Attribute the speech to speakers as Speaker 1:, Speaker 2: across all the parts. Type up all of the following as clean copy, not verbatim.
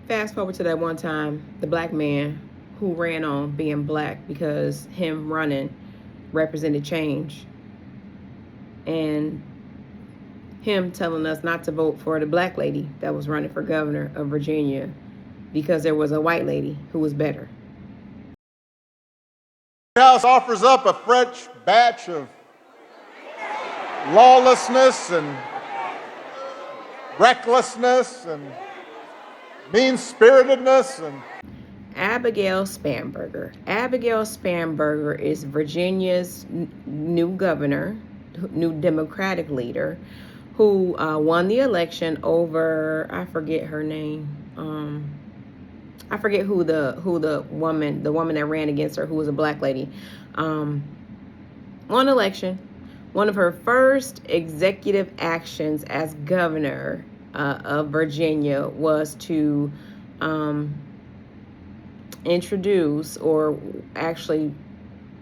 Speaker 1: Fast forward to that one time, the black man who ran on being black because him running represented change, and him telling us not to vote for the black lady that was running for governor of Virginia because there was a white lady who was better.
Speaker 2: House offers up a fresh batch of lawlessness and recklessness and mean-spiritedness and
Speaker 1: Abigail Spanberger. Abigail Spanberger is Virginia's new governor, new Democratic leader, who won the election over, I forget her name. I forget who the woman that ran against her, who was a black lady, won election. One of her first executive actions as governor of Virginia was to introduce, or actually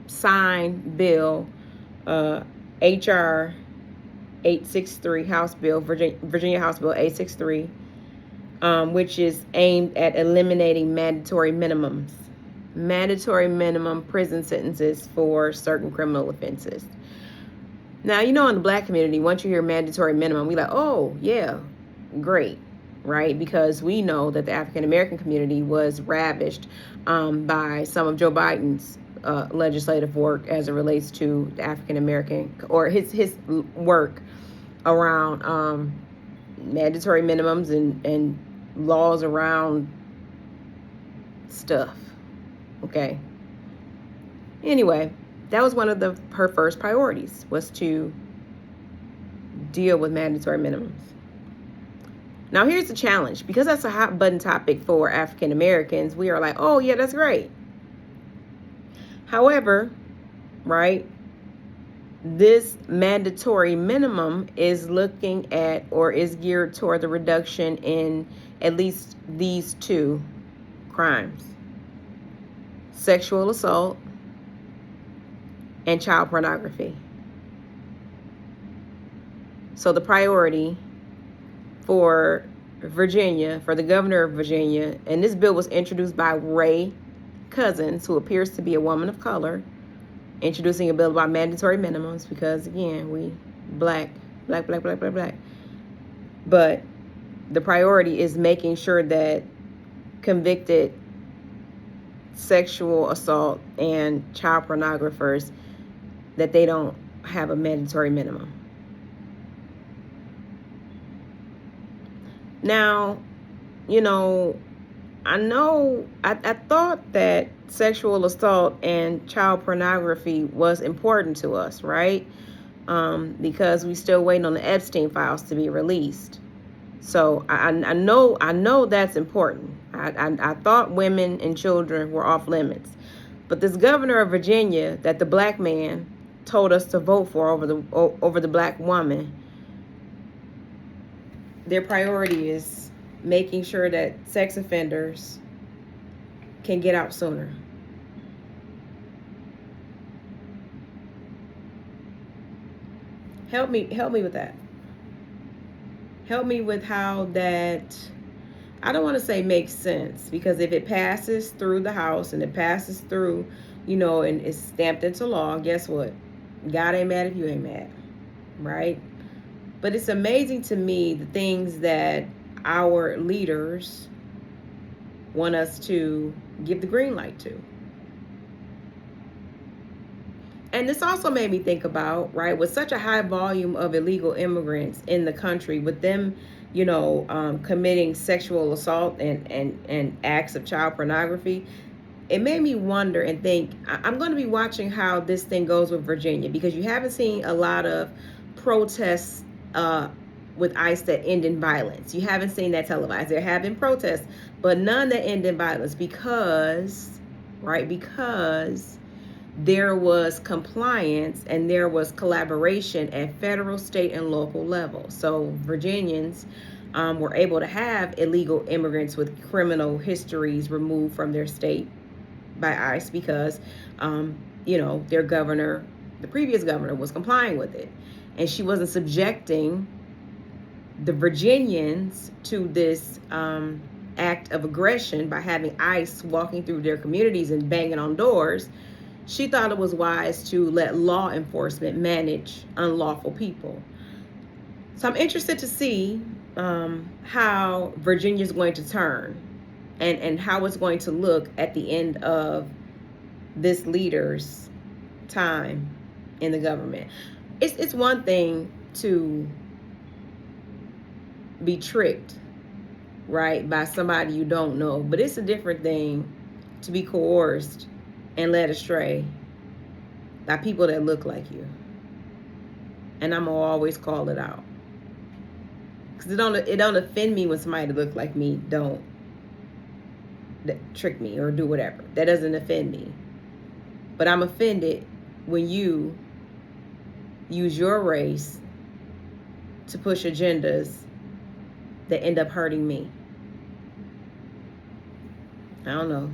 Speaker 1: sign bill HR 863, House Bill, Virginia House Bill 863, which is aimed at eliminating mandatory minimum prison sentences for certain criminal offenses. Now, in the black community, once you hear mandatory minimum, we like, oh, yeah, great, right? Because we know that the African American community was ravished by some of Joe Biden's legislative work as it relates to the African American, or his work around mandatory minimums and laws around stuff. Okay. Anyway, that was one of her first priorities, was to deal with mandatory minimums. Now, here's the challenge. Because that's a hot button topic for African Americans, we are like, oh, yeah, that's great. However, right, this mandatory minimum is looking at, or is geared toward, the reduction in at least these two crimes: sexual assault and child pornography. So the priority for Virginia, for the governor of Virginia, and this bill was introduced by Ray Cousins, who appears to be a woman of color, introducing a bill about mandatory minimums because, again, we black. But the priority is making sure that convicted sexual assault and child pornographers, that they don't have a mandatory minimum. Now, I thought that sexual assault and child pornography was important to us, right? Because we still waiting on the Epstein files to be released. So I know that's important. I thought women and children were off limits. But this governor of Virginia that the black man told us to vote for over the black woman, their priority is making sure that sex offenders can get out sooner. Help me with that. Help me with how that, I don't want to say makes sense, because if it passes through the House and it passes through, and it's stamped into law, guess what? God ain't mad if you ain't mad, right? But it's amazing to me the things that our leaders want us to give the green light to. And this also made me think about, right, with such a high volume of illegal immigrants in the country, with them, committing sexual assault and acts of child pornography, it made me wonder and think, I'm going to be watching how this thing goes with Virginia, because you haven't seen a lot of protests with ICE that end in violence. You haven't seen that televised. There have been protests, but none that end in violence, because there was compliance and there was collaboration at federal, state, and local level. So Virginians were able to have illegal immigrants with criminal histories removed from their state by ICE because, their governor, the previous governor, was complying with it. And she wasn't subjecting the Virginians to this act of aggression by having ICE walking through their communities and banging on doors, she thought it was wise to let law enforcement manage unlawful people. So I'm interested to see how Virginia's going to turn, and how it's going to look at the end of this leader's time in the government. It's one thing to be tricked, right, by somebody you don't know, but it's a different thing to be coerced and led astray by people that look like you. And I'm gonna always call it out, because it don't offend me when somebody that look like me don't trick me or do whatever. That doesn't offend me. But I'm offended when you use your race to push agendas that end up hurting me. I don't know.